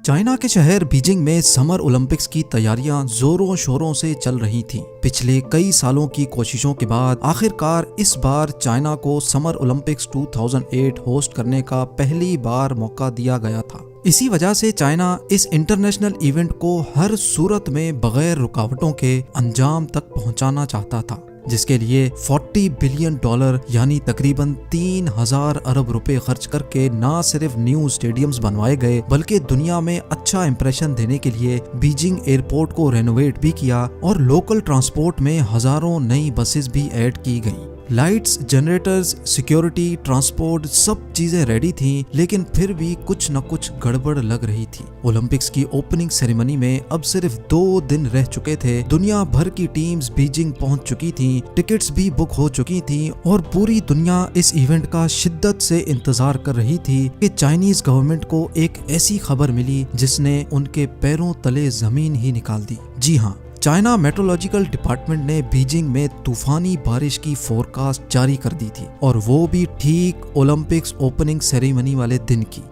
China के शहर Beijing में समर ओलंपिक्स की तैयारियां जोरों शोरों से चल रही थीं। पिछले कई सालों की कोशिशों के बाद आखिरकार इस बार चाइना को समर ओलंपिक्स 2008 होस्ट करने का पहली बार मौका दिया गया था। इसी वजह से चाइना इस इंटरनेशनल इवेंट को हर सूरत में बगैर रुकावटों के अंजाम तक पहुंचाना चाहता था, जिसके लिए $40 बिलियन यानी तकरीबन 3000 अरब रुपए खर्च करके न सिर्फ न्यू स्टेडियम्स बनवाए गए बल्कि दुनिया में अच्छा इंप्रेशन देने के लिए बीजिंग एयरपोर्ट को रेनोवेट भी किया और लोकल ट्रांसपोर्ट में हजारों नई बसेस भी ऐड की गईं। लाइट्स, जनरेटर्स, सिक्योरिटी, ट्रांसपोर्ट सब चीजें रेडी थीं, लेकिन फिर भी कुछ न कुछ गड़बड़ लग रही थी। ओलंपिक्स की ओपनिंग सेरेमनी में अब सिर्फ 2 दिन रह चुके थे। दुनिया भर की टीम्स बीजिंग पहुंच चुकी थीं, टिकट्स भी बुक हो चुकी थीं और पूरी दुनिया इस इवेंट का शिद्दत से इंतजार कर रही थी कि चाइनीज गवर्नमेंट को एक ऐसी खबर मिली जिसने उनके पैरों तले जमीन ही निकाल दी। जी हाँ, चाइना मेट्रोलॉजिकल डिपार्टमेंट ने बीजिंग में तूफानी बारिश की फोरकास्ट जारी कर दी थी, और वो भी ठीक ओलंपिक्स ओपनिंग सेरेमनी वाले दिन की।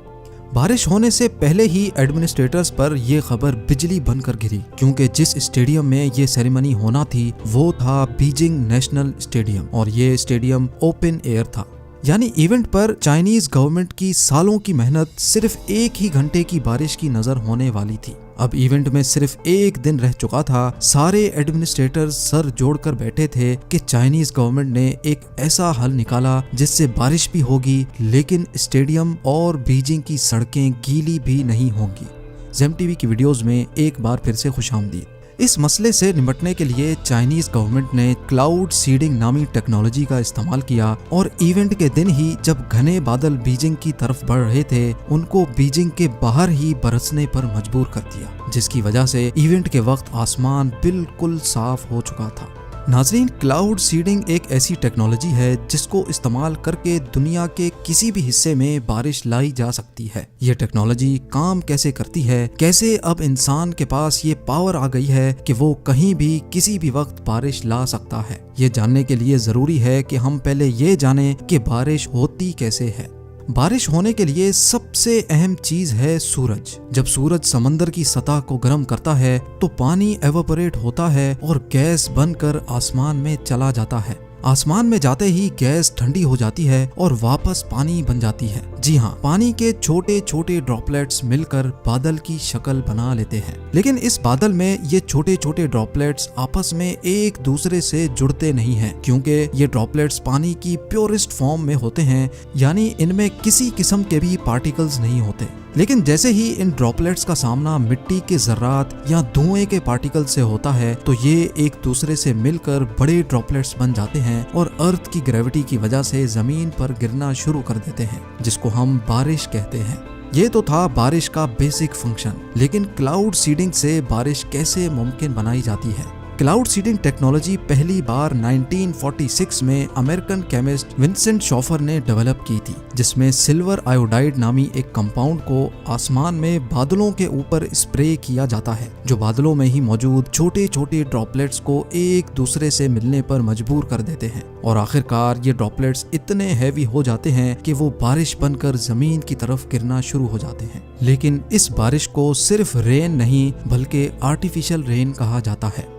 बारिश होने से पहले ही एडमिनिस्ट्रेटर्स पर यह खबर बिजली बनकर गिरी, क्योंकि जिस स्टेडियम में ये सेरेमनी होना थी वो था बीजिंग नेशनल स्टेडियम, और ये स्टेडियम ओपन एयर था। यानी इवेंट पर चाइनीज गवर्नमेंट की सालों की मेहनत सिर्फ 1 ही घंटे की बारिश की नजर होने वाली थी। अब इवेंट में सिर्फ 1 दिन रह चुका था। सारे एडमिनिस्ट्रेटर्स सर जोड़कर बैठे थे कि चाइनीज गवर्नमेंट ने एक ऐसा हल निकाला जिससे बारिश भी होगी लेकिन स्टेडियम और बीजिंग की सड़कें गीली भी नहीं होंगी। ज़ेम टीवी की वीडियोस में एक बार फिर से खुशामदीद। इस मसले से निपटने के लिए चाइनीज गवर्नमेंट ने क्लाउड सीडिंग नामी टेक्नोलॉजी का इस्तेमाल किया, और इवेंट के दिन ही जब घने बादल बीजिंग की तरफ बढ़ रहे थे उनको बीजिंग के बाहर ही बरसने पर मजबूर कर दिया, जिसकी वजह से इवेंट के वक्त आसमान बिल्कुल साफ हो चुका था। नाज़रीन, क्लाउड सीडिंग एक ऐसी टेक्नोलॉजी है जिसको इस्तेमाल करके दुनिया के किसी भी हिस्से में बारिश लाई जा सकती है। ये टेक्नोलॉजी काम कैसे करती है, कैसे अब इंसान के पास ये पावर आ गई है कि वो कहीं भी किसी भी वक्त बारिश ला सकता है, ये जानने के लिए जरूरी है कि हम पहले ये जानें कि बारिश होती कैसे है। बारिश होने के लिए सबसे अहम चीज है सूरज। जब सूरज समंदर की सतह को गर्म करता है तो पानी एवापोरेट होता है और गैस बनकर आसमान में चला जाता है। आसमान में जाते ही गैस ठंडी हो जाती है और वापस पानी बन जाती है। जी हाँ, पानी के छोटे छोटे ड्रॉपलेट्स मिलकर बादल की शक्ल बना लेते हैं। लेकिन इस बादल में ये छोटे छोटे ड्रॉपलेट्स आपस में एक दूसरे से जुड़ते नहीं हैं, क्योंकि ये ड्रॉपलेट्स पानी की प्योरेस्ट फॉर्म में होते हैं, यानी इनमें किसी किस्म के भी पार्टिकल्स नहीं होते। लेकिन जैसे ही इन ड्रॉपलेट्स का सामना मिट्टी के ज़र्रात या धुएं के पार्टिकल से होता है तो ये एक दूसरे से मिलकर बड़े ड्रॉपलेट्स बन जाते हैं और अर्थ की ग्रेविटी की वजह से जमीन पर गिरना शुरू कर देते हैं, जिसको हम बारिश कहते हैं। ये तो था बारिश का बेसिक फंक्शन, लेकिन क्लाउड सीडिंग से बारिश कैसे मुमकिन बनाई जाती है। क्लाउड सीडिंग टेक्नोलॉजी पहली बार 1946 में अमेरिकन केमिस्ट विंसेंट शॉफर ने डेवलप की थी, जिसमें सिल्वर आयोडाइड नामी एक कंपाउंड को आसमान में बादलों के ऊपर स्प्रे किया जाता है, जो बादलों में ही मौजूद छोटे छोटे ड्रॉपलेट्स को एक दूसरे से मिलने पर मजबूर कर देते हैं, और आखिरकार ये ड्रॉपलेट्स इतने हैवी हो जाते हैं कि वो बारिश बनकर जमीन की तरफ गिरना शुरू हो जाते हैं। लेकिन इस बारिश को सिर्फ रेन नहीं बल्कि आर्टिफिशियल रेन कहा जाता है।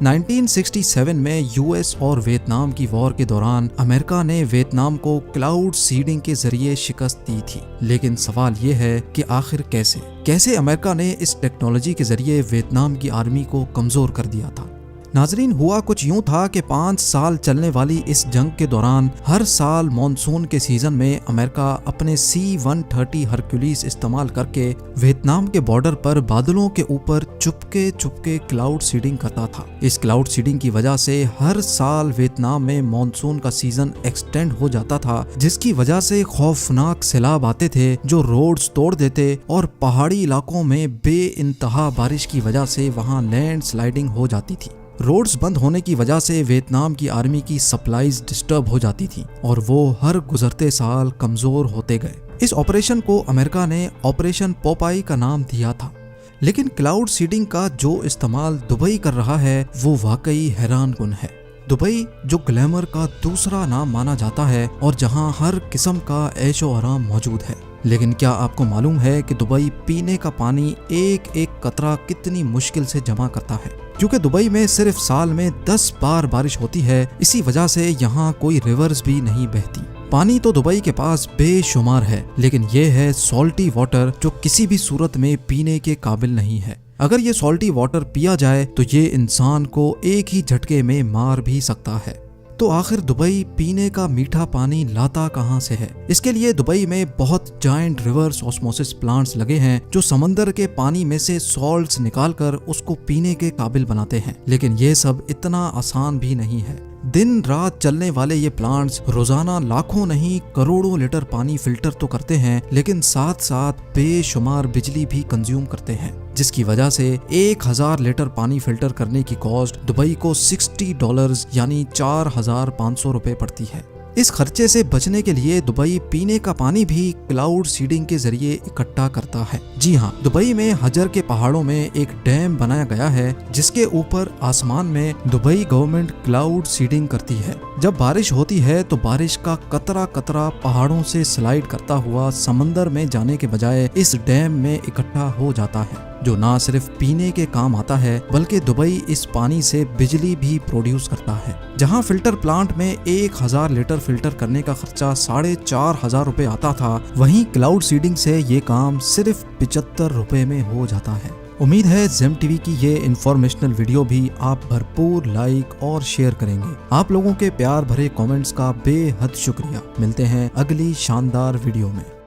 1967 में यूएस और वियतनाम की वॉर के दौरान अमेरिका ने वियतनाम को क्लाउड सीडिंग के जरिए शिकस्त दी थी। लेकिन सवाल ये है कि आखिर कैसे अमेरिका ने इस टेक्नोलॉजी के जरिए वियतनाम की आर्मी को कमजोर कर दिया था। नाजरीन, हुआ कुछ यूं था कि 5 साल चलने वाली इस जंग के दौरान हर साल मॉनसून के सीजन में अमेरिका अपने C-130 हरक्यूलिस इस्तेमाल करके वियतनाम के बॉर्डर पर बादलों के ऊपर चुपके क्लाउड सीडिंग करता था। इस क्लाउड सीडिंग की वजह से हर साल वियतनाम में मॉनसून का सीजन एक्सटेंड हो जाता था, जिसकी वजह से खौफनाक सैलाब आते थे जो रोड्स तोड़ देते, और पहाड़ी इलाकों में बेइंतहा बारिश की वजह से वहां लैंड स्लाइडिंग हो जाती थी। रोड्स बंद होने की वजह से वियतनाम की आर्मी की सप्लाईज डिस्टर्ब हो जाती थी और वो हर गुजरते साल कमजोर होते गए। इस ऑपरेशन को अमेरिका ने ऑपरेशन पोपाई का नाम दिया था। लेकिन क्लाउड सीडिंग का जो इस्तेमाल दुबई कर रहा है वो वाकई हैरानकुन है। दुबई जो ग्लैमर का दूसरा नाम माना जाता है और जहां हर किस्म का ऐशो आराम मौजूद है, लेकिन क्या आपको मालूम है कि दुबई पीने का पानी एक एक कतरा कितनी मुश्किल से जमा करता है? क्योंकि दुबई में सिर्फ साल में 10 बार बारिश होती है, इसी वजह से यहाँ कोई रिवर्स भी नहीं बहती। पानी तो दुबई के पास बेशुमार है, लेकिन ये है सॉल्टी वाटर जो किसी भी सूरत में पीने के काबिल नहीं है। अगर ये सॉल्टी वाटर पिया जाए तो ये इंसान को एक ही झटके में मार भी सकता है। तो आखिर दुबई पीने का मीठा पानी लाता कहां से है? इसके लिए दुबई में बहुत जायंट रिवर्स ऑस्मोसिस प्लांट्स लगे हैं जो समंदर के पानी में से सॉल्ट्स निकालकर उसको पीने के काबिल बनाते हैं। लेकिन ये सब इतना आसान भी नहीं है। दिन रात चलने वाले ये प्लांट्स रोजाना लाखों नहीं करोड़ों लीटर पानी फिल्टर तो करते हैं, लेकिन साथ साथ बेशुमार बिजली भी कंज्यूम करते हैं, जिसकी वजह से 1000 लीटर पानी फिल्टर करने की कॉस्ट दुबई को $60 यानी 4500 रुपए पड़ती है। इस खर्चे से बचने के लिए दुबई पीने का पानी भी क्लाउड सीडिंग के जरिए इकट्ठा करता है। जी हाँ, दुबई में हजर के पहाड़ों में एक डैम बनाया गया है जिसके ऊपर आसमान में दुबई गवर्नमेंट क्लाउड सीडिंग करती है। जब बारिश होती है तो बारिश का कतरा कतरा पहाड़ों से स्लाइड करता हुआ समंदर में जाने के बजाय इस डैम में इकट्ठा हो जाता है, जो ना सिर्फ पीने के काम आता है बल्कि दुबई इस पानी से बिजली भी प्रोड्यूस करता है। जहां फिल्टर प्लांट में 1000 लीटर फिल्टर करने का खर्चा 4500 रुपए आता था, वहीं क्लाउड सीडिंग से ये काम सिर्फ 75 रुपए में हो जाता है। उम्मीद है जेम टीवी की ये इंफॉर्मेशनल वीडियो भी आप भरपूर लाइक और शेयर करेंगे। आप लोगों के प्यार भरे कमेंट्स का बेहद शुक्रिया। मिलते हैं अगली शानदार वीडियो में।